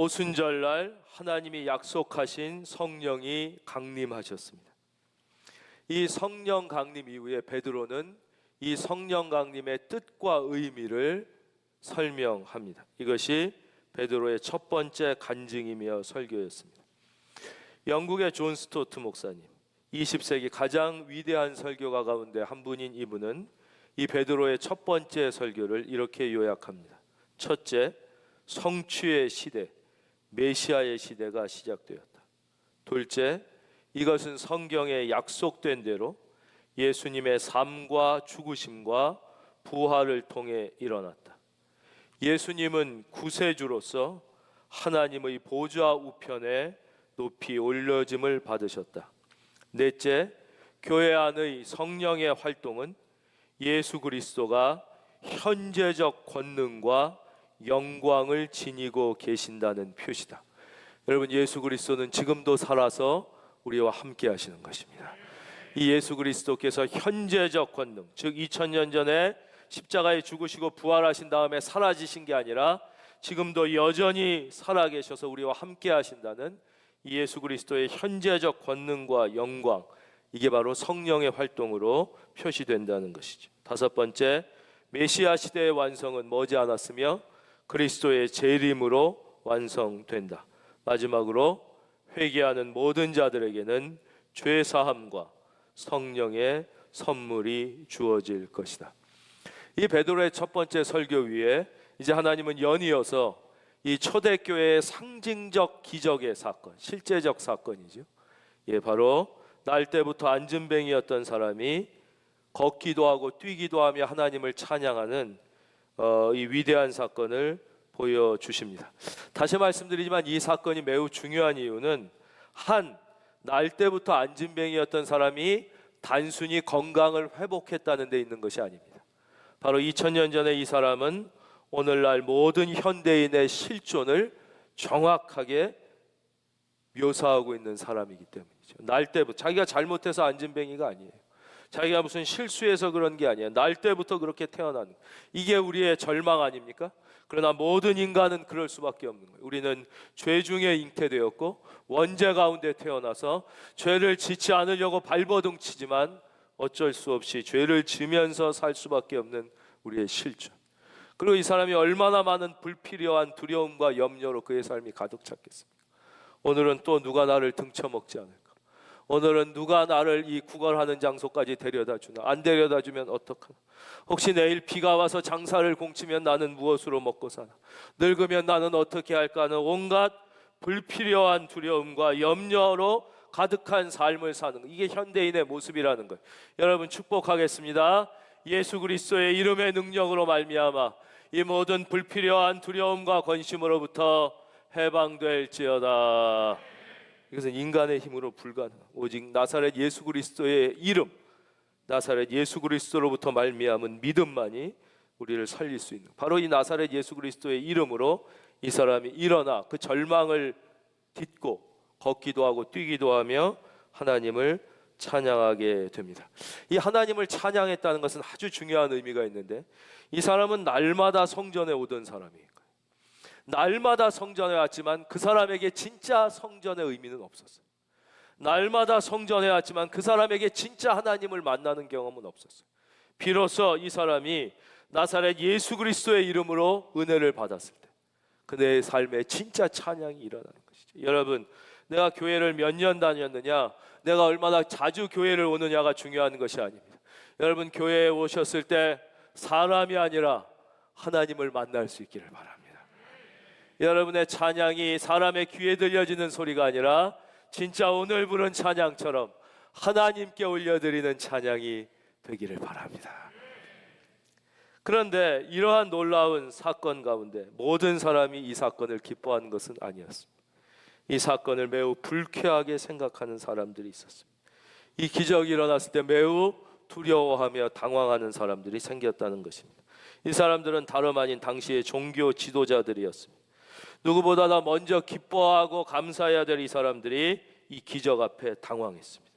오순절날 하나님이 약속하신 성령이 강림하셨습니다. 이 성령 강림 이후에 베드로는 이 성령 강림의 뜻과 의미를 설명합니다. 이것이 베드로의 첫 번째 간증이며 설교였습니다. 영국의 존 스토트 목사님, 20세기 가장 위대한 설교가 가운데 한 분인 이분은 이 베드로의 첫 번째 설교를 이렇게 요약합니다. 첫째, 성취의 시대, 메시아의 시대가 시작되었다. 둘째, 이것은 성경에 약속된 대로 예수님의 삶과 죽으심과 부활을 통해 일어났다. 예수님은 구세주로서 하나님의 보좌 우편에 높이 올려짐을 받으셨다. 넷째, 교회 안의 성령의 활동은 예수 그리스도가 현재적 권능과 영광을 지니고 계신다는 표시다. 여러분, 예수 그리스도는 지금도 살아서 우리와 함께 하시는 것입니다. 이 예수 그리스도께서 현재적 권능, 즉 2000년 전에 십자가에 죽으시고 부활하신 다음에 사라지신 게 아니라 지금도 여전히 살아계셔서 우리와 함께 하신다는 이 예수 그리스도의 현재적 권능과 영광, 이게 바로 성령의 활동으로 표시된다는 것이죠. 다섯 번째, 메시아 시대의 완성은 머지않았으며 그리스도의 재림으로 완성된다. 마지막으로 회개하는 모든 자들에게는 죄 사함과 성령의 선물이 주어질 것이다. 이 베드로의 첫 번째 설교 위에 이제 하나님은 연이어서 이 초대교회의 상징적 기적의 사건, 실제적 사건이죠. 바로 날 때부터 안진뱅이였던 사람이 걷기도 하고 뛰기도 하며 하나님을 찬양하는 이 위대한 사건을 보여주십니다. 다시 말씀드리지만 이 사건이 매우 중요한 이유는 날 때부터 안진뱅이였던 사람이 단순히 건강을 회복했다는 데 있는 것이 아닙니다. 바로 2000년 전에 이 사람은 오늘날 모든 현대인의 실존을 정확하게 묘사하고 있는 사람이기 때문이죠. 날 때부터 자기가 잘못해서 안진뱅이가 아니에요. 자기가 무슨 실수해서 그런 게 아니에요. 날 때부터 그렇게 태어나는, 이게 우리의 절망 아닙니까? 그러나 모든 인간은 그럴 수밖에 없는 거예요. 우리는 죄 중에 잉태되었고 원죄 가운데 태어나서 죄를 짓지 않으려고 발버둥치지만 어쩔 수 없이 죄를 지면서 살 수밖에 없는 우리의 실존. 그리고 이 사람이 얼마나 많은 불필요한 두려움과 염려로 그의 삶이 가득 찼겠습니까? 오늘은 또 누가 나를 등쳐먹지 않을까? 오늘은 누가 나를 이 구걸하는 장소까지 데려다 주나? 안 데려다 주면 어떡하나? 혹시 내일 비가 와서 장사를 공치면 나는 무엇으로 먹고 사나? 늙으면 나는 어떻게 할까 하는 온갖 불필요한 두려움과 염려로 가득한 삶을 사는, 이게 현대인의 모습이라는 거예요. 여러분, 축복하겠습니다. 예수 그리스도의 이름의 능력으로 말미암아 이 모든 불필요한 두려움과 권심으로부터 해방될지어다. 이것은 인간의 힘으로 불가능한, 오직 나사렛 예수 그리스도의 이름, 나사렛 예수 그리스도로부터 말미암은 믿음만이 우리를 살릴 수 있는, 바로 이 나사렛 예수 그리스도의 이름으로 이 사람이 일어나 그 절망을 딛고 걷기도 하고 뛰기도 하며 하나님을 찬양하게 됩니다. 이 하나님을 찬양했다는 것은 아주 중요한 의미가 있는데, 이 사람은 날마다 성전에 오던 사람이에요. 날마다 성전에 왔지만 그 사람에게 진짜 성전의 의미는 없었어요. 날마다 성전에 왔지만 그 사람에게 진짜 하나님을 만나는 경험은 없었어요. 비로소 이 사람이 나사렛 예수 그리스도의 이름으로 은혜를 받았을 때 그의 삶에 진짜 찬양이 일어나는 것이죠. 여러분, 내가 교회를 몇 년 다녔느냐, 내가 얼마나 자주 교회를 오느냐가 중요한 것이 아닙니다. 여러분, 교회에 오셨을 때 사람이 아니라 하나님을 만날 수 있기를 바랍니다. 여러분의 찬양이 사람의 귀에 들려지는 소리가 아니라 진짜 오늘 부른 찬양처럼 하나님께 올려드리는 찬양이 되기를 바랍니다. 그런데 이러한 놀라운 사건 가운데 모든 사람이 이 사건을 기뻐하는 것은 아니었습니다. 이 사건을 매우 불쾌하게 생각하는 사람들이 있었습니다. 이 기적이 일어났을 때 매우 두려워하며 당황하는 사람들이 생겼다는 것입니다. 이 사람들은 다름 아닌 당시의 종교 지도자들이었습니다. 누구보다 먼저 기뻐하고 감사해야 될 이 사람들이 이 기적 앞에 당황했습니다.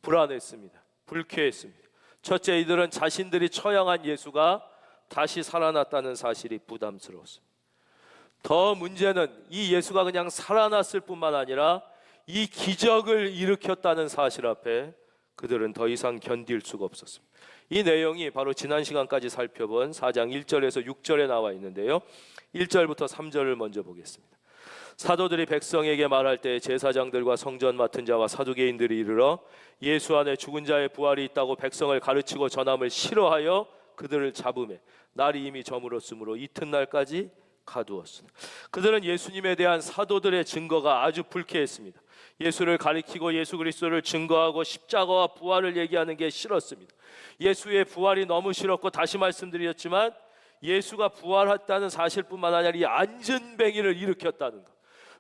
불안했습니다. 불쾌했습니다. 첫째, 이들은 자신들이 처형한 예수가 다시 살아났다는 사실이 부담스러웠습니다. 더 문제는 이 예수가 그냥 살아났을 뿐만 아니라 이 기적을 일으켰다는 사실 앞에 그들은 더 이상 견딜 수가 없었습니다. 이 내용이 바로 지난 시간까지 살펴본 4장 1절에서 6절에 나와 있는데요, 1절부터 3절을 먼저 보겠습니다. 사도들이 백성에게 말할 때 제사장들과 성전 맡은 자와 사두개인들이 이르러 예수 안에 죽은 자의 부활이 있다고 백성을 가르치고 전함을 싫어하여 그들을 잡으매 날이 이미 저물었으므로 이튿날까지 가두었으나 그들은 예수님에 대한 사도들의 증거가 아주 불쾌했습니다. 예수를 가리키고 예수 그리스도를 증거하고 십자가와 부활을 얘기하는 게 싫었습니다. 예수의 부활이 너무 싫었고, 다시 말씀드렸지만 예수가 부활했다는 사실뿐만 아니라 이 안전뱅이를 일으켰다는 것,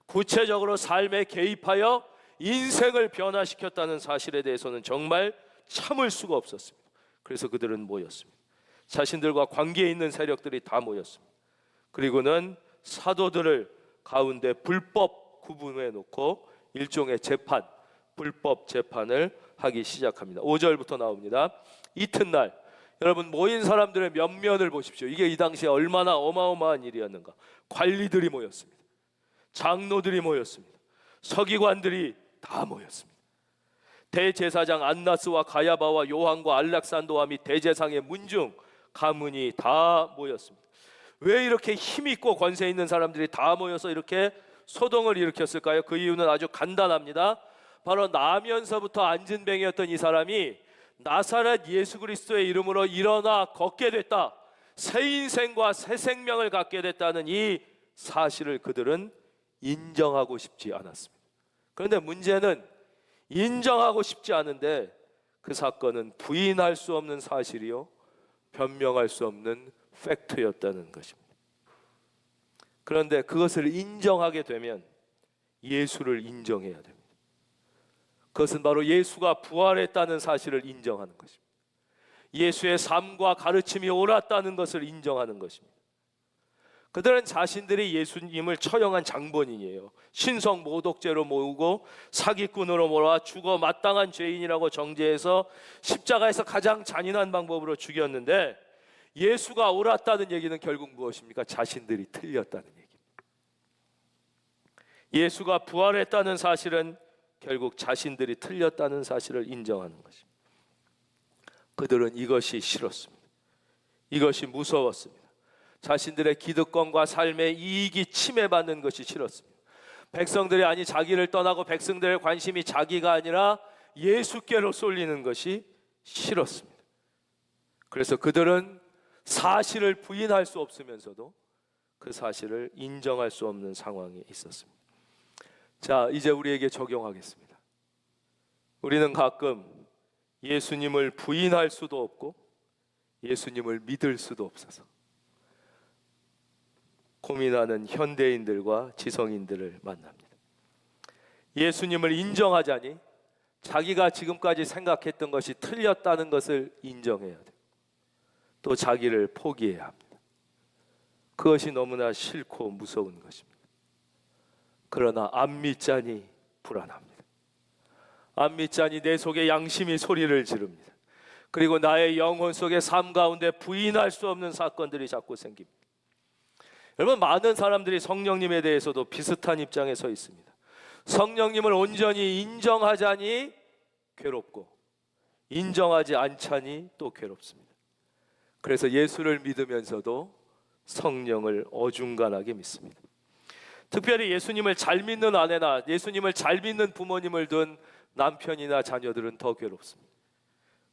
구체적으로 삶에 개입하여 인생을 변화시켰다는 사실에 대해서는 정말 참을 수가 없었습니다. 그래서 그들은 모였습니다. 자신들과 관계 있는 세력들이 다 모였습니다. 그리고는 사도들을 가운데 불법 구분해 놓고 일종의 재판, 불법 재판을 하기 시작합니다. 5절부터 나옵니다. 이튿날, 여러분 모인 사람들의 면면을 보십시오. 이게 이 당시에 얼마나 어마어마한 일이었는가. 관리들이 모였습니다. 장로들이 모였습니다. 서기관들이 다 모였습니다. 대제사장 안나스와 가야바와 요한과 알렉산더와 및 대제상의 문중 가문이 다 모였습니다. 왜 이렇게 힘있고 권세 있는 사람들이 다 모여서 이렇게 소동을 일으켰을까요? 그 이유는 아주 간단합니다. 바로 나면서부터 안진뱅이였던 이 사람이 나사렛 예수 그리스도의 이름으로 일어나 걷게 됐다, 새 인생과 새 생명을 갖게 됐다는 이 사실을 그들은 인정하고 싶지 않았습니다. 그런데 문제는 인정하고 싶지 않은데 그 사건은 부인할 수 없는 사실이요, 변명할 수 없는 팩트였다는 것입니다. 그런데 그것을 인정하게 되면 예수를 인정해야 됩니다. 그것은 바로 예수가 부활했다는 사실을 인정하는 것입니다. 예수의 삶과 가르침이 옳았다는 것을 인정하는 것입니다. 그들은 자신들이 예수님을 처형한 장본인이에요. 신성 모독죄로 모으고 사기꾼으로 몰아 죽어 마땅한 죄인이라고 정죄해서 십자가에서 가장 잔인한 방법으로 죽였는데, 예수가 옳았다는 얘기는 결국 무엇입니까? 자신들이 틀렸다는 얘기입니다. 예수가 부활했다는 사실은 결국 자신들이 틀렸다는 사실을 인정하는 것입니다. 그들은 이것이 싫었습니다. 이것이 무서웠습니다. 자신들의 기득권과 삶의 이익이 침해받는 것이 싫었습니다. 백성들이 아니 자기를 떠나고 백성들의 관심이 자기가 아니라 예수께로 쏠리는 것이 싫었습니다. 그래서 그들은 사실을 부인할 수 없으면서도 그 사실을 인정할 수 없는 상황에 있었습니다. 자, 이제 우리에게 적용하겠습니다. 우리는 가끔 예수님을 부인할 수도 없고 예수님을 믿을 수도 없어서 고민하는 현대인들과 지성인들을 만납니다. 예수님을 인정하자니 자기가 지금까지 생각했던 것이 틀렸다는 것을 인정해야 돼요. 또 자기를 포기해야 합니다. 그것이 너무나 싫고 무서운 것입니다. 그러나 안 믿자니 불안합니다. 안 믿자니 내 속에 양심이 소리를 지릅니다. 그리고 나의 영혼 속의 삶 가운데 부인할 수 없는 사건들이 자꾸 생깁니다. 여러분, 많은 사람들이 성령님에 대해서도 비슷한 입장에 서 있습니다. 성령님을 온전히 인정하자니 괴롭고 인정하지 않자니 또 괴롭습니다. 그래서 예수를 믿으면서도 성령을 어중간하게 믿습니다. 특별히 예수님을 잘 믿는 아내나 예수님을 잘 믿는 부모님을 둔 남편이나 자녀들은 더 괴롭습니다.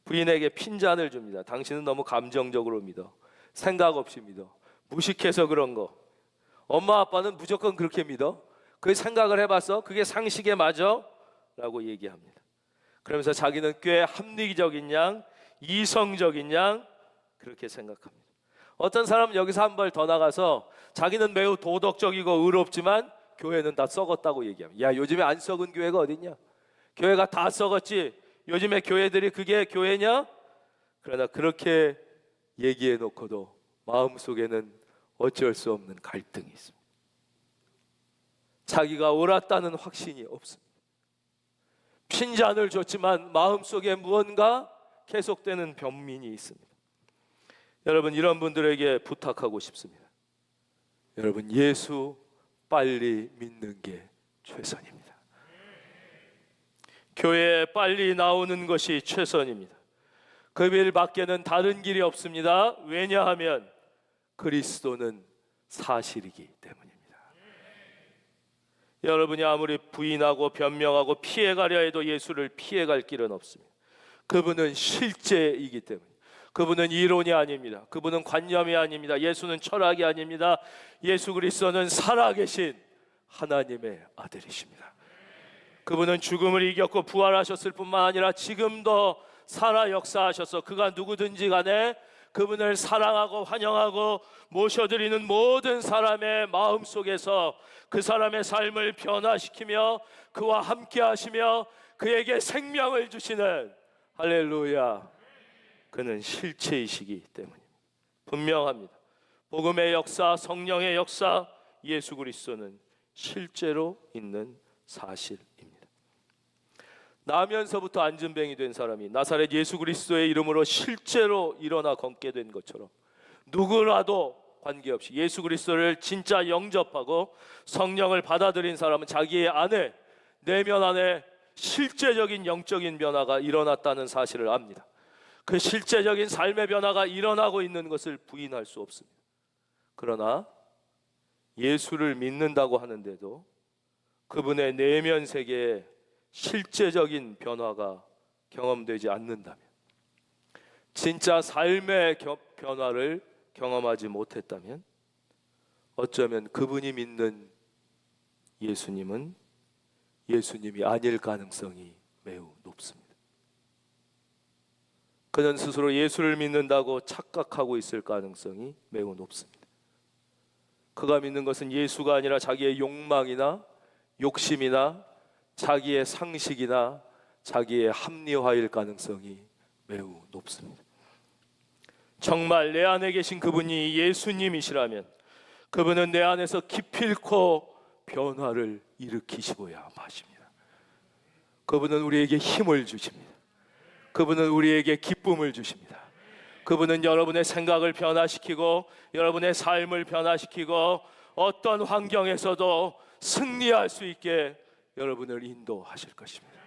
부인에게 핀잔을 줍니다. 당신은 너무 감정적으로 믿어, 생각 없이 믿어, 무식해서 그런 거. 엄마 아빠는 무조건 그렇게 믿어? 그 생각을 해봤어? 그게 상식에 맞아? 라고 얘기합니다. 그러면서 자기는 꽤 합리적인 양, 이성적인 양 그렇게 생각합니다. 어떤 사람은 여기서 한 발 더 나가서 자기는 매우 도덕적이고 의롭지만 교회는 다 썩었다고 얘기합니다. 야, 요즘에 안 썩은 교회가 어딨냐? 교회가 다 썩었지. 요즘에 교회들이 그게 교회냐? 그러나 그렇게 얘기해 놓고도 마음속에는 어쩔 수 없는 갈등이 있습니다. 자기가 옳았다는 확신이 없습니다. 핀잔을 줬지만 마음속에 무언가 계속되는 변민이 있습니다. 여러분, 이런 분들에게 부탁하고 싶습니다. 여러분, 예수 빨리 믿는 게 최선입니다. 교회에 빨리 나오는 것이 최선입니다. 그 길 밖에는 다른 길이 없습니다. 왜냐하면 그리스도는 사실이기 때문입니다. 여러분이 아무리 부인하고 변명하고 피해가려 해도 예수를 피해갈 길은 없습니다. 그분은 실제이기 때문에. 그분은 이론이 아닙니다. 그분은 관념이 아닙니다. 예수는 철학이 아닙니다. 예수 그리스도는 살아계신 하나님의 아들이십니다. 그분은 죽음을 이겼고 부활하셨을 뿐만 아니라 지금도 살아 역사하셔서 그가 누구든지 간에 그분을 사랑하고 환영하고 모셔드리는 모든 사람의 마음속에서 그 사람의 삶을 변화시키며 그와 함께 하시며 그에게 생명을 주시는, 할렐루야, 그는 실체이시기 때문입니다. 분명합니다. 복음의 역사, 성령의 역사, 예수 그리스도는 실제로 있는 사실입니다. 나면서부터 안진뱅이 된 사람이 나사렛 예수 그리스도의 이름으로 실제로 일어나 걷게 된 것처럼 누구라도 관계없이 예수 그리스도를 진짜 영접하고 성령을 받아들인 사람은 자기의 안에, 내면 안에 실제적인 영적인 변화가 일어났다는 사실을 압니다. 그 실제적인 삶의 변화가 일어나고 있는 것을 부인할 수 없습니다. 그러나 예수를 믿는다고 하는데도 그분의 내면 세계에 실제적인 변화가 경험되지 않는다면, 진짜 삶의 변화를 경험하지 못했다면 어쩌면 그분이 믿는 예수님은 예수님이 아닐 가능성이 매우 높습니다. 그는 스스로 예수를 믿는다고 착각하고 있을 가능성이 매우 높습니다. 그가 믿는 것은 예수가 아니라 자기의 욕망이나 욕심이나 자기의 상식이나 자기의 합리화일 가능성이 매우 높습니다. 정말 내 안에 계신 그분이 예수님이시라면 그분은 내 안에서 기필코 변화를 일으키시고야 마십니다. 그분은 우리에게 힘을 주십니다. 그분은 우리에게 기쁨을 주십니다. 그분은 여러분의 생각을 변화시키고 여러분의 삶을 변화시키고 어떤 환경에서도 승리할 수 있게 여러분을 인도하실 것입니다.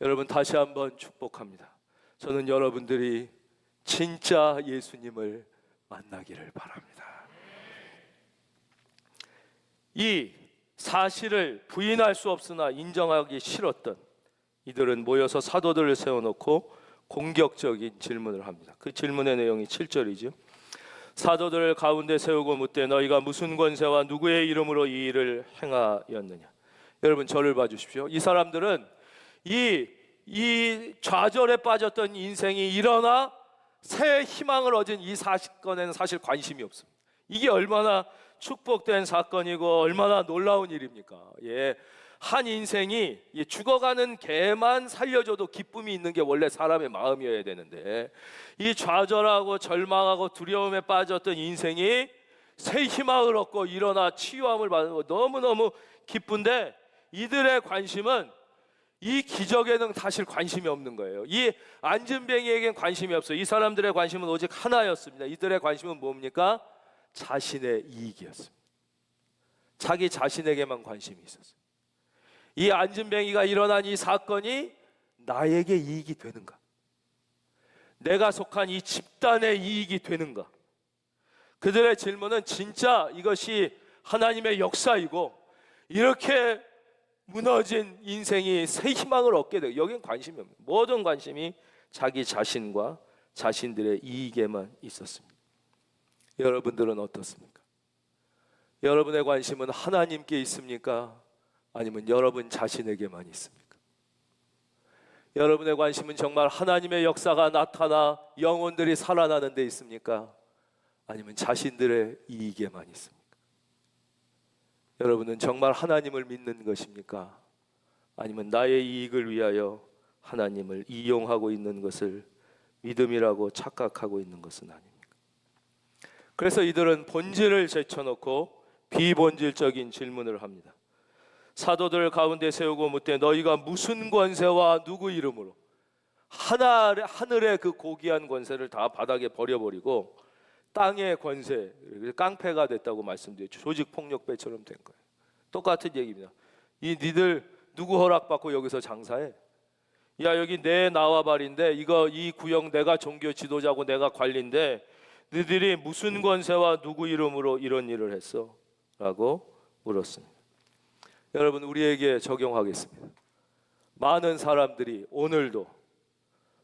여러분, 다시 한번 축복합니다. 저는 여러분들이 진짜 예수님을 만나기를 바랍니다. 이 사실을 부인할 수 없으나 인정하기 싫었던 이들은 모여서 사도들을 세워놓고 공격적인 질문을 합니다. 그 질문의 내용이 7절이죠. 사도들을 가운데 세우고 묻되 너희가 무슨 권세와 누구의 이름으로 이 일을 행하였느냐. 여러분, 저를 봐주십시오. 이 사람들은 이 좌절에 빠졌던 인생이 일어나 새 희망을 얻은 이 사건에는 사실 관심이 없습니다. 이게 얼마나 축복된 사건이고 얼마나 놀라운 일입니까? 한 인생이 죽어가는 개만 살려줘도 기쁨이 있는 게 원래 사람의 마음이어야 되는데 이 좌절하고 절망하고 두려움에 빠졌던 인생이 새 희망을 얻고 일어나 치유함을 받는 거 너무너무 기쁜데 이들의 관심은 이 기적에는 사실 관심이 없는 거예요. 이 안진뱅이에겐 관심이 없어요. 이 사람들의 관심은 오직 하나였습니다. 이들의 관심은 뭡니까? 자신의 이익이었습니다. 자기 자신에게만 관심이 있었어요. 이 안진뱅이가 일어난 이 사건이 나에게 이익이 되는가? 내가 속한 이 집단의 이익이 되는가? 그들의 질문은 진짜 이것이 하나님의 역사이고 이렇게 무너진 인생이 새 희망을 얻게 되고 여긴 관심이 없는, 모든 관심이 자기 자신과 자신들의 이익에만 있었습니다. 여러분들은 어떻습니까? 여러분의 관심은 하나님께 있습니까? 아니면 여러분 자신에게만 있습니까? 여러분의 관심은 정말 하나님의 역사가 나타나 영혼들이 살아나는 데 있습니까? 아니면 자신들의 이익에만 있습니까? 여러분은 정말 하나님을 믿는 것입니까? 아니면 나의 이익을 위하여 하나님을 이용하고 있는 것을 믿음이라고 착각하고 있는 것은 아닙니까? 그래서 이들은 본질을 제쳐놓고 비본질적인 질문을 합니다. 사도들 가운데 세우고 묻되 너희가 무슨 권세와 누구 이름으로, 하늘의 그 고귀한 권세를 다 바닥에 버려버리고 땅의 권세, 깡패가 됐다고 말씀드렸죠. 조직폭력배처럼 된 거예요. 똑같은 얘기입니다. 이 니들 누구 허락받고 여기서 장사해? 야, 여기 내 나와발인데 이 구역 내가 종교 지도자고 내가 관리인데 너희들이 무슨 권세와 누구 이름으로 이런 일을 했어? 라고 물었습니다. 여러분, 우리에게 적용하겠습니다. 많은 사람들이 오늘도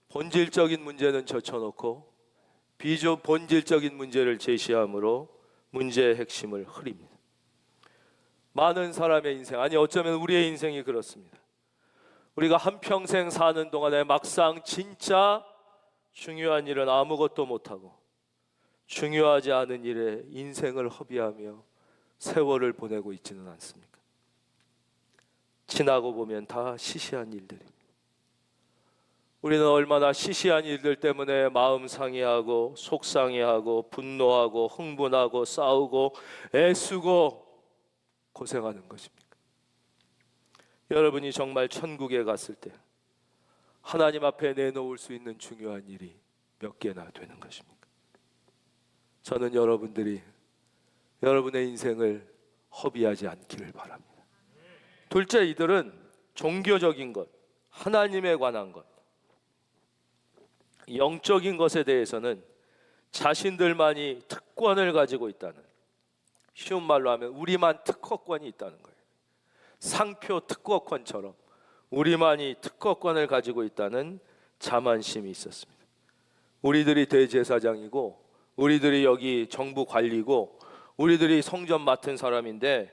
본질적인 문제는 젖혀놓고 비본질적인 문제를 제시함으로 문제의 핵심을 흐립니다. 많은 사람의 인생, 아니 어쩌면 우리의 인생이 그렇습니다. 우리가 한평생 사는 동안에 막상 진짜 중요한 일은 아무것도 못하고 중요하지 않은 일에 인생을 허비하며 세월을 보내고 있지는 않습니까? 지나고 보면 다 시시한 일들입니다. 우리는 얼마나 시시한 일들 때문에 마음 상해하고 속상해하고 분노하고 흥분하고 싸우고 애쓰고 고생하는 것입니까? 여러분이 정말 천국에 갔을 때 하나님 앞에 내놓을 수 있는 중요한 일이 몇 개나 되는 것입니까? 저는 여러분들이 여러분의 인생을 허비하지 않기를 바랍니다. 둘째, 이들은 종교적인 것, 하나님에 관한 것, 영적인 것에 대해서는 자신들만이 특권을 가지고 있다는, 쉬운 말로 하면 우리만 특허권이 있다는 거예요. 상표 특허권처럼 우리만이 특허권을 가지고 있다는 자만심이 있었습니다. 우리들이 대제사장이고 우리들이 여기 정부 관리고 우리들이 성전 맡은 사람인데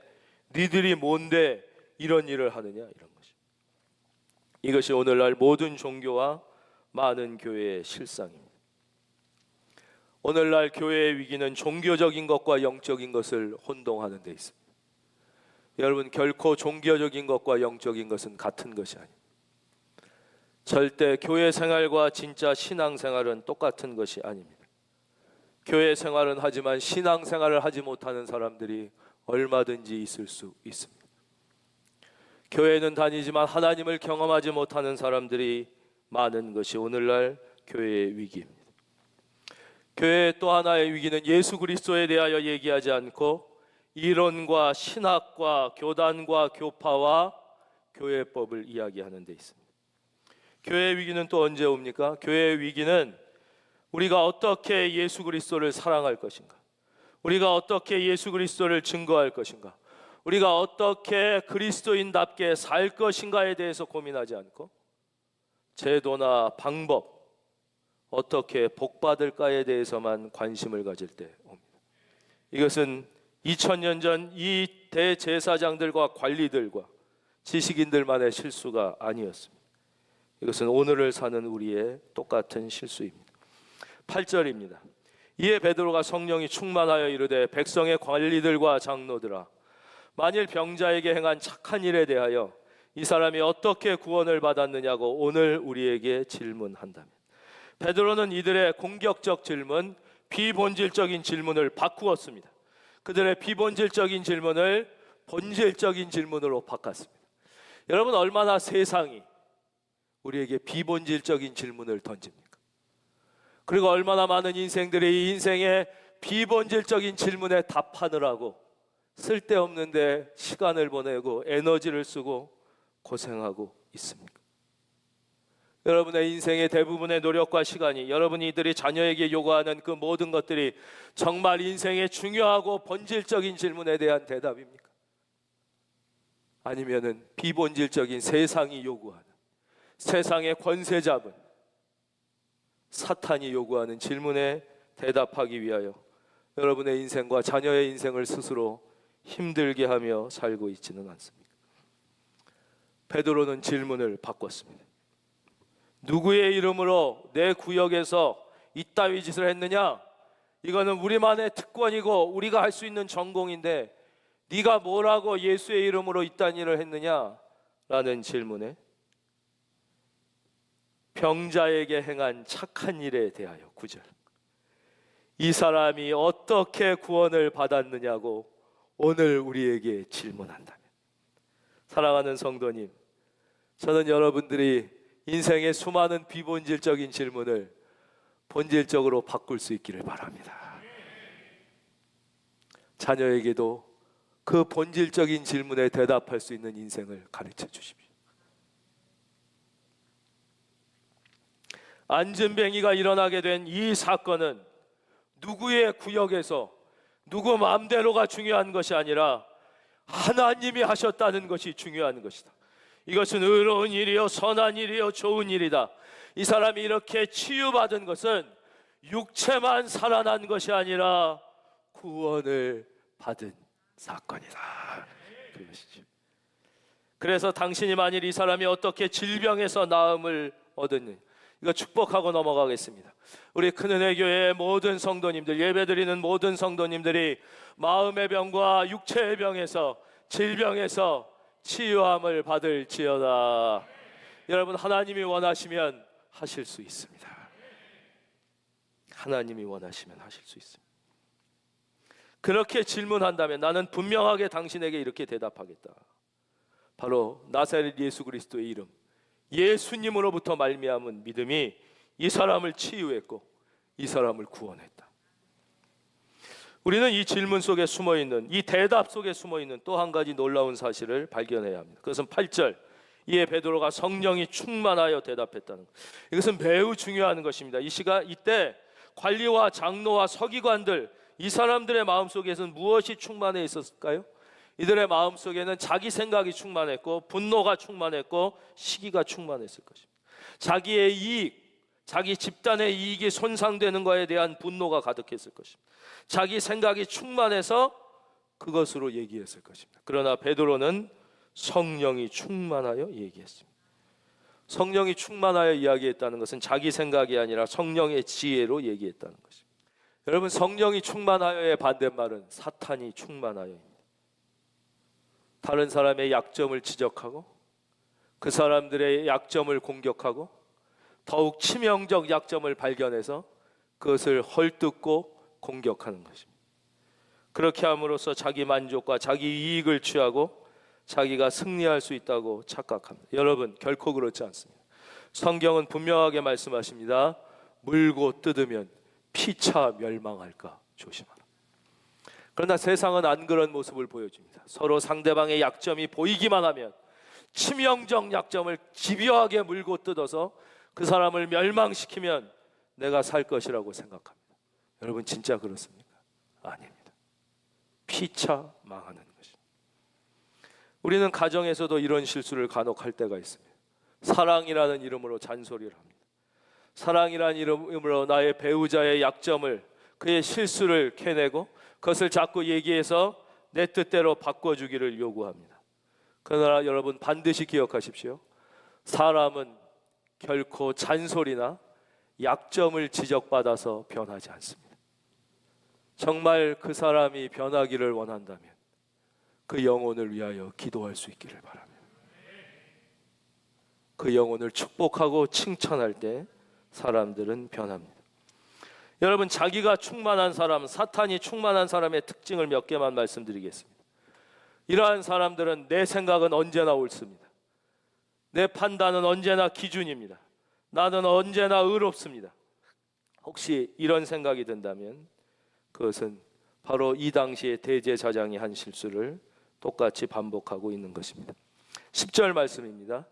니들이 뭔데 이런 일을 하느냐, 이런 것이. 이것이 오늘날 모든 종교와 많은 교회의 실상입니다. 오늘날 교회의 위기는 종교적인 것과 영적인 것을 혼동하는 데 있습니다. 여러분, 결코 종교적인 것과 영적인 것은 같은 것이 아닙니다. 절대 교회 생활과 진짜 신앙 생활은 똑같은 것이 아닙니다. 교회 생활은 하지만 신앙 생활을 하지 못하는 사람들이 얼마든지 있을 수 있습니다. 교회는 다니지만 하나님을 경험하지 못하는 사람들이 많은 것이 오늘날 교회의 위기입니다. 교회의 또 하나의 위기는 예수 그리스도에 대하여 얘기하지 않고 이론과 신학과 교단과 교파와 교회법을 이야기하는 데 있습니다. 교회의 위기는 또 언제 옵니까? 교회의 위기는 우리가 어떻게 예수 그리스도를 사랑할 것인가, 우리가 어떻게 예수 그리스도를 증거할 것인가, 우리가 어떻게 그리스도인답게 살 것인가에 대해서 고민하지 않고 제도나 방법, 어떻게 복받을까에 대해서만 관심을 가질 때 옵니다. 이것은 2000년 전 이 대제사장들과 관리들과 지식인들만의 실수가 아니었습니다. 이것은 오늘을 사는 우리의 똑같은 실수입니다. 8절입니다. 이에 베드로가 성령이 충만하여 이르되 백성의 관리들과 장로들아, 만일 병자에게 행한 착한 일에 대하여 이 사람이 어떻게 구원을 받았느냐고 오늘 우리에게 질문한다면, 베드로는 이들의 공격적 질문, 비본질적인 질문을 바꾸었습니다. 그들의 비본질적인 질문을 본질적인 질문으로 바꿨습니다. 여러분, 얼마나 세상이 우리에게 비본질적인 질문을 던집니까? 그리고 얼마나 많은 인생들이 이 인생의 비본질적인 질문에 답하느라고 쓸데없는데 시간을 보내고 에너지를 쓰고 고생하고 있습니까? 여러분의 인생의 대부분의 노력과 시간이 여러분이들이 자녀에게 요구하는 그 모든 것들이 정말 인생의 중요하고 본질적인 질문에 대한 대답입니까? 아니면은 비본질적인 세상이 요구하는, 세상의 권세 잡은 사탄이 요구하는 질문에 대답하기 위하여 여러분의 인생과 자녀의 인생을 스스로 힘들게 하며 살고 있지는 않습니까? 베드로는 질문을 바꿨습니다. 누구의 이름으로 내 구역에서 이따위 짓을 했느냐? 이거는 우리만의 특권이고 우리가 할 수 있는 전공인데 네가 뭐라고 예수의 이름으로 이딴 일을 했느냐? 라는 질문에 병자에게 행한 착한 일에 대하여 9절, 이 사람이 어떻게 구원을 받았느냐고 오늘 우리에게 질문한다면, 사랑하는 성도님, 저는 여러분들이 인생의 수많은 비본질적인 질문을 본질적으로 바꿀 수 있기를 바랍니다. 자녀에게도 그 본질적인 질문에 대답할 수 있는 인생을 가르쳐 주십시오. 안전뱅이가 일어나게 된 이 사건은 누구의 구역에서 누구 마음대로가 중요한 것이 아니라 하나님이 하셨다는 것이 중요한 것이다. 이것은 의로운 일이요 선한 일이요 좋은 일이다. 이 사람이 이렇게 치유받은 것은 육체만 살아난 것이 아니라 구원을 받은 사건이다. 그것이죠. 그래서 당신이 만일 이 사람이 어떻게 질병에서 나음을 얻었느냐, 이거 축복하고 넘어가겠습니다. 우리 큰은혜교회의 모든 성도님들, 예배드리는 모든 성도님들이 마음의 병과 육체의 병에서, 질병에서 치유함을 받을지어다. 여러분, 하나님이 원하시면 하실 수 있습니다. 하나님이 원하시면 하실 수 있습니다. 그렇게 질문한다면 나는 분명하게 당신에게 이렇게 대답하겠다. 바로 나사렛 예수 그리스도의 이름, 예수님으로부터 말미암은 믿음이 이 사람을 치유했고 이 사람을 구원했다. 우리는 이 질문 속에 숨어있는, 이 대답 속에 숨어있는 또 한 가지 놀라운 사실을 발견해야 합니다. 그것은 8절, 이에 베드로가 성령이 충만하여 대답했다는 것. 이것은 매우 중요한 것입니다. 이때 관리와 장로와 서기관들, 이 사람들의 마음속에서는 무엇이 충만해 있었을까요? 이들의 마음속에는 자기 생각이 충만했고 분노가 충만했고 시기가 충만했을 것입니다. 자기의 이익, 자기 집단의 이익이 손상되는 것에 대한 분노가 가득했을 것입니다. 자기 생각이 충만해서 그것으로 얘기했을 것입니다. 그러나 베드로는 성령이 충만하여 얘기했습니다. 성령이 충만하여 이야기했다는 것은 자기 생각이 아니라 성령의 지혜로 얘기했다는 것입니다. 여러분, 성령이 충만하여의 반대말은 사탄이 충만하여입니다. 다른 사람의 약점을 지적하고 그 사람들의 약점을 공격하고 더욱 치명적 약점을 발견해서 그것을 헐뜯고 공격하는 것입니다. 그렇게 함으로써 자기 만족과 자기 이익을 취하고 자기가 승리할 수 있다고 착각합니다. 여러분, 결코 그렇지 않습니다. 성경은 분명하게 말씀하십니다. 물고 뜯으면 피차 멸망할까 조심하라. 그러나 세상은 안 그런 모습을 보여줍니다. 서로 상대방의 약점이 보이기만 하면 치명적 약점을 집요하게 물고 뜯어서 그 사람을 멸망시키면 내가 살 것이라고 생각합니다. 여러분, 진짜 그렇습니까? 아닙니다. 피차 망하는 것입니다. 우리는 가정에서도 이런 실수를 간혹 할 때가 있습니다. 사랑이라는 이름으로 잔소리를 합니다. 사랑이라는 이름으로 나의 배우자의 약점을, 그의 실수를 캐내고 그것을 자꾸 얘기해서 내 뜻대로 바꿔주기를 요구합니다. 그러나 여러분, 반드시 기억하십시오. 사람은 결코 잔소리나 약점을 지적받아서 변하지 않습니다. 정말 그 사람이 변하기를 원한다면 그 영혼을 위하여 기도할 수 있기를 바랍니다. 그 영혼을 축복하고 칭찬할 때 사람들은 변합니다. 여러분, 자기가 충만한 사람, 사탄이 충만한 사람의 특징을 몇 개만 말씀드리겠습니다. 이러한 사람들은 내 생각은 언제나 옳습니다. 내 판단은 언제나 기준입니다. 나는 언제나 의롭습니다. 혹시 이런 생각이 든다면 그것은 바로 이 당시에 대제사장이 한 실수를 똑같이 반복하고 있는 것입니다. 10절 말씀입니다.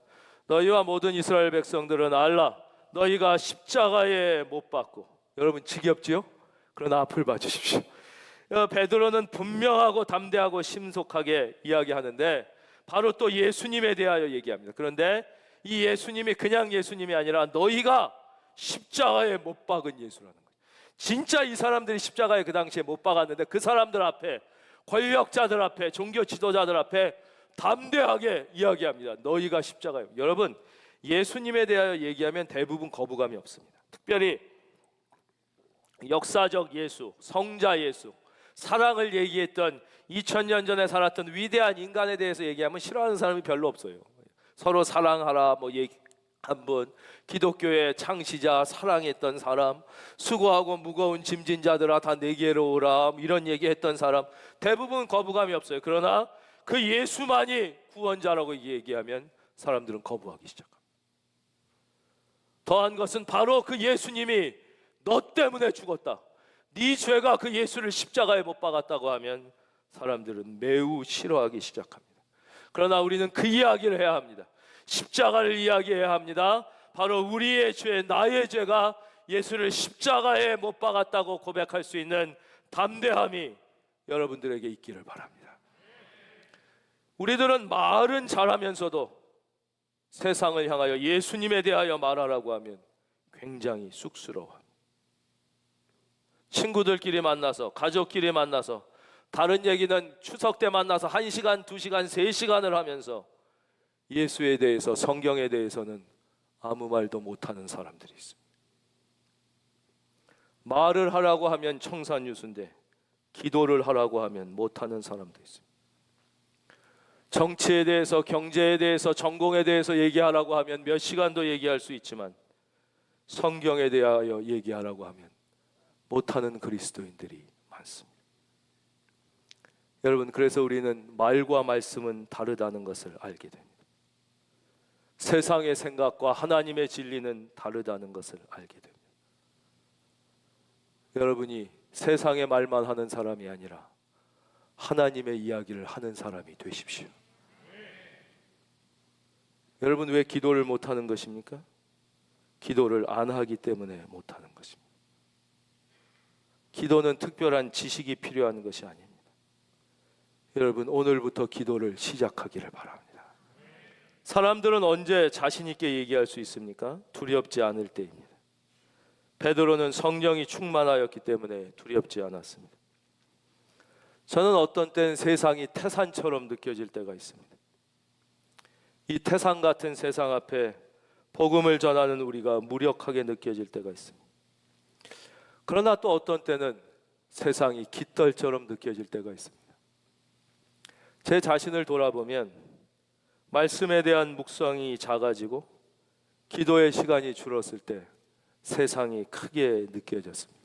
너희와 모든 이스라엘 백성들은 알라, 너희가 십자가에 못 박고. 여러분, 지겹지요? 그러나 앞을 봐주십시오. 베드로는 분명하고 담대하고 심속하게 이야기하는데 바로 또 예수님에 대하여 얘기합니다. 그런데 이 예수님이 그냥 예수님이 아니라 너희가 십자가에 못 박은 예수라는 거예요. 진짜 이 사람들이 십자가에 그 당시에 못 박았는데 그 사람들 앞에, 권력자들 앞에, 종교 지도자들 앞에 담대하게 이야기합니다. 너희가 십자가에. 여러분, 예수님에 대하여 얘기하면 대부분 거부감이 없습니다. 특별히 역사적 예수, 성자 예수, 사랑을 얘기했던 2000년 전에 살았던 위대한 인간에 대해서 얘기하면 싫어하는 사람이 별로 없어요. 서로 사랑하라 뭐 얘기 한번, 기독교의 창시자, 사랑했던 사람, 수고하고 무거운 짐진 자들아 다 내게로 오라, 이런 얘기했던 사람, 대부분 거부감이 없어요. 그러나 그 예수만이 구원자라고 얘기하면 사람들은 거부하기 시작합니다. 더한 것은 바로 그 예수님이 너 때문에 죽었다, 네 죄가 그 예수를 십자가에 못 박았다고 하면 사람들은 매우 싫어하기 시작합니다. 그러나 우리는 그 이야기를 해야 합니다. 십자가를 이야기해야 합니다. 바로 우리의 죄, 나의 죄가 예수를 십자가에 못 박았다고 고백할 수 있는 담대함이 여러분들에게 있기를 바랍니다. 우리들은 말은 잘하면서도 세상을 향하여 예수님에 대하여 말하라고 하면 굉장히 쑥스러워합니다. 친구들끼리 만나서, 가족끼리 만나서 다른 얘기는 추석 때 만나서 1시간, 2시간, 3시간을 하면서 예수에 대해서, 성경에 대해서는 아무 말도 못하는 사람들이 있습니다. 말을 하라고 하면 청산유수인데 기도를 하라고 하면 못하는 사람도 있습니다. 정치에 대해서, 경제에 대해서, 전공에 대해서 얘기하라고 하면 몇 시간도 얘기할 수 있지만 성경에 대하여 얘기하라고 하면 못하는 그리스도인들이 많습니다. 여러분, 그래서 우리는 말과 말씀은 다르다는 것을 알게 됩니다. 세상의 생각과 하나님의 진리는 다르다는 것을 알게 됩니다. 여러분이 세상의 말만 하는 사람이 아니라 하나님의 이야기를 하는 사람이 되십시오. 여러분, 왜 기도를 못하는 것입니까? 기도를 안 하기 때문에 못하는 것입니다. 기도는 특별한 지식이 필요한 것이 아닙니다. 여러분, 오늘부터 기도를 시작하기를 바랍니다. 사람들은 언제 자신 있게 얘기할 수 있습니까? 두렵지 않을 때입니다. 베드로는 성령이 충만하였기 때문에 두렵지 않았습니다. 저는 어떤 때는 세상이 태산처럼 느껴질 때가 있습니다. 이 태산 같은 세상 앞에 복음을 전하는 우리가 무력하게 느껴질 때가 있습니다. 그러나 또 어떤 때는 세상이 깃털처럼 느껴질 때가 있습니다. 제 자신을 돌아보면 말씀에 대한 묵상이 작아지고 기도의 시간이 줄었을 때 세상이 크게 느껴졌습니다.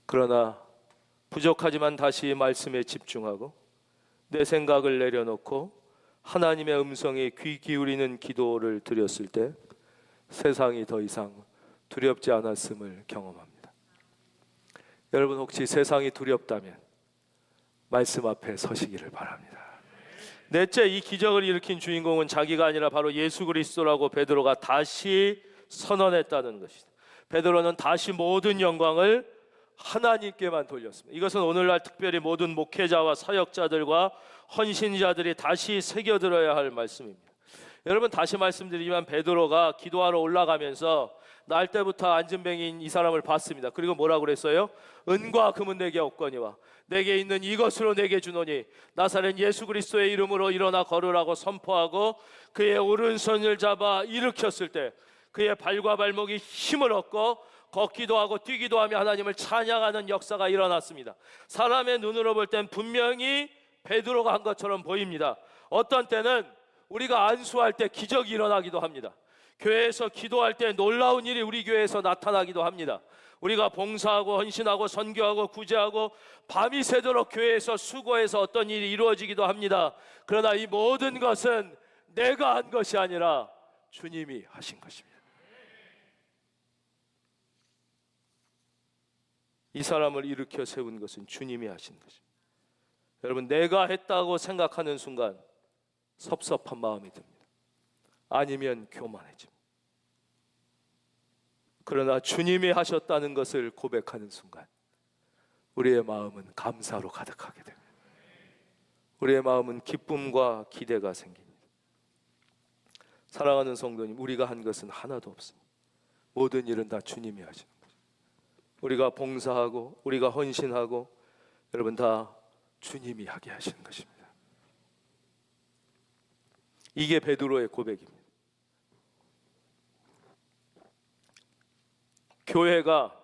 그러나 부족하지만 다시 말씀에 집중하고 내 생각을 내려놓고 하나님의 음성에 귀 기울이는 기도를 드렸을 때 세상이 더 이상 두렵지 않았음을 경험합니다. 여러분, 혹시 세상이 두렵다면 말씀 앞에 서시기를 바랍니다. 넷째, 이 기적을 일으킨 주인공은 자기가 아니라 바로 예수 그리스도라고 베드로가 다시 선언했다는 것이다. 베드로는 다시 모든 영광을 하나님께만 돌렸습니다. 이것은 오늘날 특별히 모든 목회자와 사역자들과 헌신자들이 다시 새겨들어야 할 말씀입니다. 여러분, 다시 말씀드리지만 베드로가 기도하러 올라가면서 날 때부터 안진뱅이인 이 사람을 봤습니다. 그리고 뭐라고 그랬어요? 은과 금은 내게 없거니와 내게 있는 이것으로 내게 주노니 나사렛 예수 그리스도의 이름으로 일어나 걸으라고 선포하고 그의 오른손을 잡아 일으켰을 때 그의 발과 발목이 힘을 얻고 걷기도 하고 뛰기도 하며 하나님을 찬양하는 역사가 일어났습니다. 사람의 눈으로 볼 땐 분명히 베드로가 한 것처럼 보입니다. 어떤 때는 우리가 안수할 때 기적이 일어나기도 합니다. 교회에서 기도할 때 놀라운 일이 우리 교회에서 나타나기도 합니다. 우리가 봉사하고 헌신하고 선교하고 구제하고 밤이 새도록 교회에서 수고해서 어떤 일이 이루어지기도 합니다. 그러나 이 모든 것은 내가 한 것이 아니라 주님이 하신 것입니다. 이 사람을 일으켜 세운 것은 주님이 하신 것입니다. 여러분, 내가 했다고 생각하는 순간 섭섭한 마음이 듭니다. 아니면 교만해집니다. 그러나 주님이 하셨다는 것을 고백하는 순간 우리의 마음은 감사로 가득하게 됩니다. 우리의 마음은 기쁨과 기대가 생깁니다. 사랑하는 성도님, 우리가 한 것은 하나도 없습니다. 모든 일은 다 주님이 하시는 거죠. 우리가 봉사하고 우리가 헌신하고 여러분 다 주님이 하게 하시는 것입니다. 이게 베드로의 고백입니다. 교회가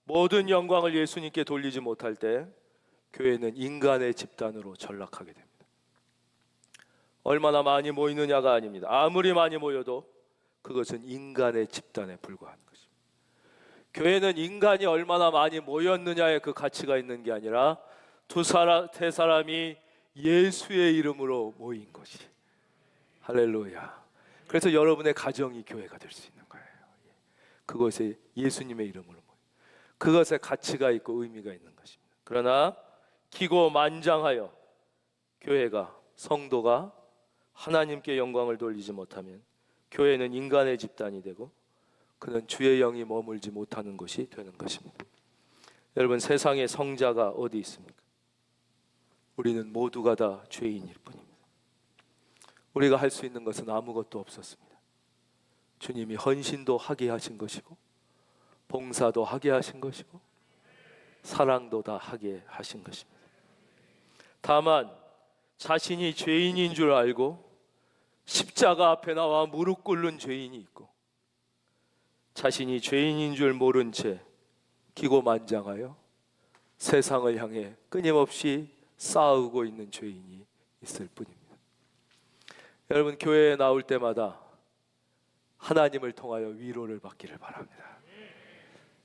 모든 영광을 예수님께 돌리지 못할 때 교회는 인간의 집단으로 전락하게 됩니다. 얼마나 많이 모이느냐가 아닙니다. 아무리 많이 모여도 그것은 인간의 집단에 불과한 것입니다. 교회는 인간이 얼마나 많이 모였느냐에 그 가치가 있는 게 아니라 세 사람이 예수의 이름으로 모인 것이. 할렐루야. 그래서 여러분의 가정이 교회가 될 수 있는 거예요. 그것이 예수님의 이름으로 모인, 그것에 가치가 있고 의미가 있는 것입니다. 그러나 기고만장하여 교회가, 성도가 하나님께 영광을 돌리지 못하면 교회는 인간의 집단이 되고 그는 주의 영이 머물지 못하는 것이 되는 것입니다. 여러분, 세상에 성자가 어디 있습니까? 우리는 모두가 다 죄인일 뿐입니다. 우리가 할 수 있는 것은 아무것도 없었습니다. 주님이 헌신도 하게 하신 것이고 봉사도 하게 하신 것이고 사랑도 다 하게 하신 것입니다. 다만 자신이 죄인인 줄 알고 십자가 앞에 나와 무릎 꿇는 죄인이 있고 자신이 죄인인 줄 모른 채 기고만장하여 세상을 향해 끊임없이 싸우고 있는 죄인이 있을 뿐입니다. 여러분, 교회에 나올 때마다 하나님을 통하여 위로를 받기를 바랍니다.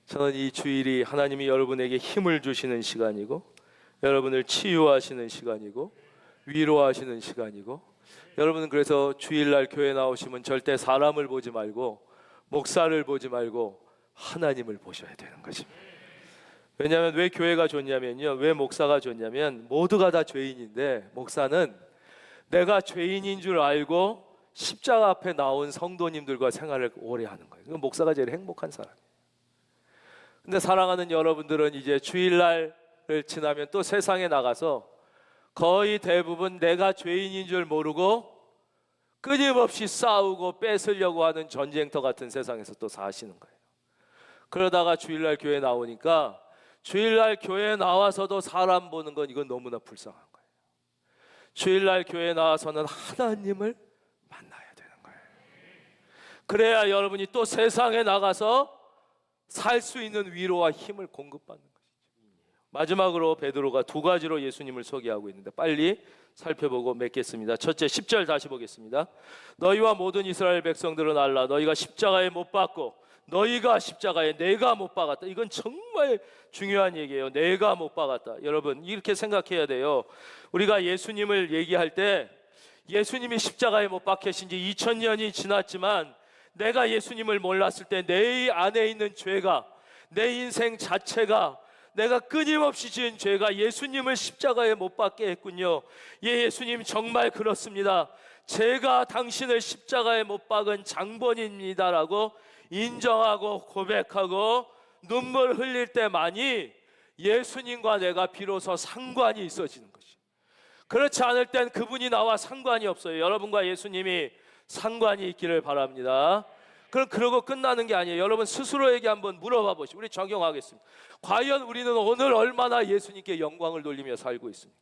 저는 이 주일이 하나님이 여러분에게 힘을 주시는 시간이고 여러분을 치유하시는 시간이고 위로하시는 시간이고, 여러분은 그래서 주일날 교회 나오시면 절대 사람을 보지 말고 목사를 보지 말고 하나님을 보셔야 되는 것입니다. 왜냐하면 왜 교회가 좋냐면요, 왜 목사가 좋냐면 모두가 다 죄인인데 목사는 내가 죄인인 줄 알고 십자가 앞에 나온 성도님들과 생활을 오래 하는 거예요. 그건 목사가 제일 행복한 사람이에요. 근데 사랑하는 여러분들은 이제 주일날을 지나면 또 세상에 나가서 거의 대부분 내가 죄인인 줄 모르고 끊임없이 싸우고 뺏으려고 하는 전쟁터 같은 세상에서 또 사시는 거예요. 그러다가 주일날 교회 나오니까 주일날 교회 나와서도 사람 보는 건 이건 너무나 불쌍한 거예요. 주일날 교회 나와서는 하나님을 만나야 되는 거예요. 그래야 여러분이 또 세상에 나가서 살 수 있는 위로와 힘을 공급받는 것이죠. 마지막으로 베드로가 두 가지로 예수님을 소개하고 있는데 빨리 살펴보고 맺겠습니다. 첫째, 10절 다시 보겠습니다. 너희와 모든 이스라엘 백성들은 알라. 너희가 십자가에 못 박고 너희가 십자가에 내가 못 박았다. 이건 정말 중요한 얘기예요. 내가 못 박았다. 여러분, 이렇게 생각해야 돼요. 우리가 예수님을 얘기할 때 예수님이 십자가에 못 박히신 지 2000년이 지났지만 내가 예수님을 몰랐을 때 내 안에 있는 죄가, 내 인생 자체가, 내가 끊임없이 지은 죄가 예수님을 십자가에 못 박게 했군요. 예수님 정말 그렇습니다. 제가 당신을 십자가에 못 박은 장본입니다라고 인정하고 고백하고 눈물 흘릴 때만이 예수님과 내가 비로소 상관이 있어지는 것이죠. 그렇지 않을 땐 그분이 나와 상관이 없어요. 여러분과 예수님이 상관이 있기를 바랍니다. 그럼 그러고 끝나는 게 아니에요. 여러분 스스로에게 한번 물어봐 보시고 우리 적용하겠습니다. 과연 우리는 오늘 얼마나 예수님께 영광을 돌리며 살고 있습니까?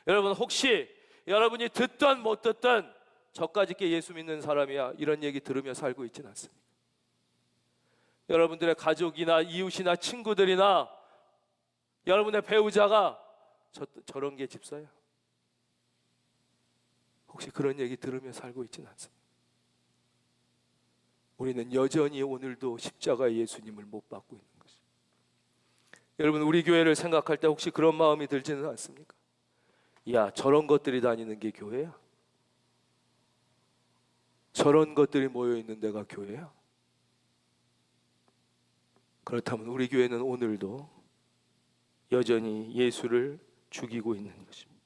여러분, 혹시 여러분이 듣든 못 듣든 저까짓게 예수 믿는 사람이야 이런 얘기 들으며 살고 있지는 않습니다. 여러분들의 가족이나 이웃이나 친구들이나 여러분의 배우자가 저런 게 집사야, 혹시 그런 얘기 들으며 살고 있지는 않습니다. 우리는 여전히 오늘도 십자가의 예수님을 못 받고 있는 것입니다. 여러분, 우리 교회를 생각할 때 혹시 그런 마음이 들지는 않습니까? 야, 저런 것들이 다니는 게 교회야? 저런 것들이 모여있는 데가 교회야? 그렇다면 우리 교회는 오늘도 여전히 예수를 죽이고 있는 것입니다.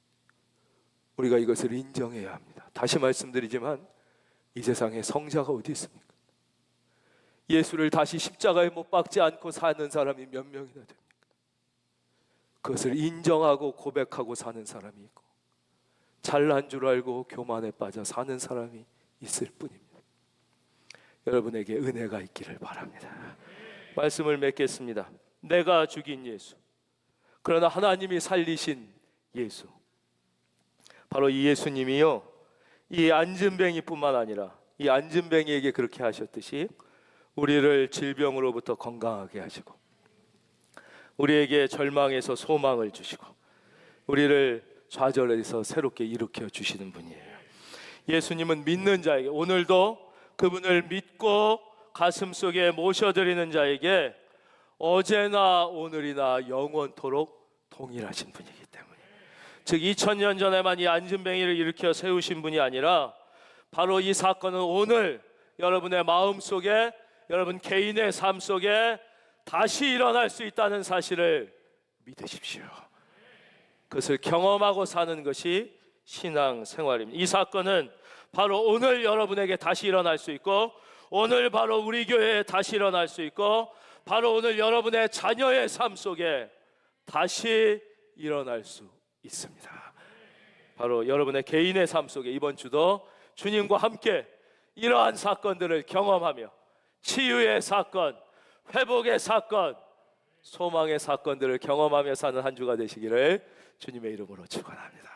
우리가 이것을 인정해야 합니다. 다시 말씀드리지만 이 세상에 성자가 어디 있습니까? 예수를 다시 십자가에 못 박지 않고 사는 사람이 몇 명이나 됩니까? 그것을 인정하고 고백하고 사는 사람이 있고 잘난 줄 알고 교만에 빠져 사는 사람이 있을 뿐입니다. 여러분에게 은혜가 있기를 바랍니다. 말씀을 맺겠습니다. 내가 죽인 예수, 그러나 하나님이 살리신 예수, 바로 이 예수님이요, 이 안진뱅이뿐만 아니라 이 안진뱅이에게 그렇게 하셨듯이 우리를 질병으로부터 건강하게 하시고 우리에게 절망에서 소망을 주시고 우리를 좌절에서 새롭게 일으켜 주시는 분이에요. 예수님은 믿는 자에게, 오늘도 그분을 믿고 가슴속에 모셔드리는 자에게 어제나 오늘이나 영원토록 동일하신 분이기 때문에, 즉 2000년 전에만 이 안진뱅이를 일으켜 세우신 분이 아니라 바로 이 사건은 오늘 여러분의 마음속에, 여러분 개인의 삶 속에 다시 일어날 수 있다는 사실을 믿으십시오. 그것을 경험하고 사는 것이 신앙 생활입니다. 이 사건은 바로 오늘 여러분에게 다시 일어날 수 있고, 오늘 바로 우리 교회에 다시 일어날 수 있고, 바로 오늘 여러분의 자녀의 삶 속에 다시 일어날 수 있습니다. 바로 여러분의 개인의 삶 속에 이번 주도 주님과 함께 이러한 사건들을 경험하며 치유의 사건, 회복의 사건, 소망의 사건들을 경험하며 사는 한 주가 되시기를 주님의 이름으로 축원합니다.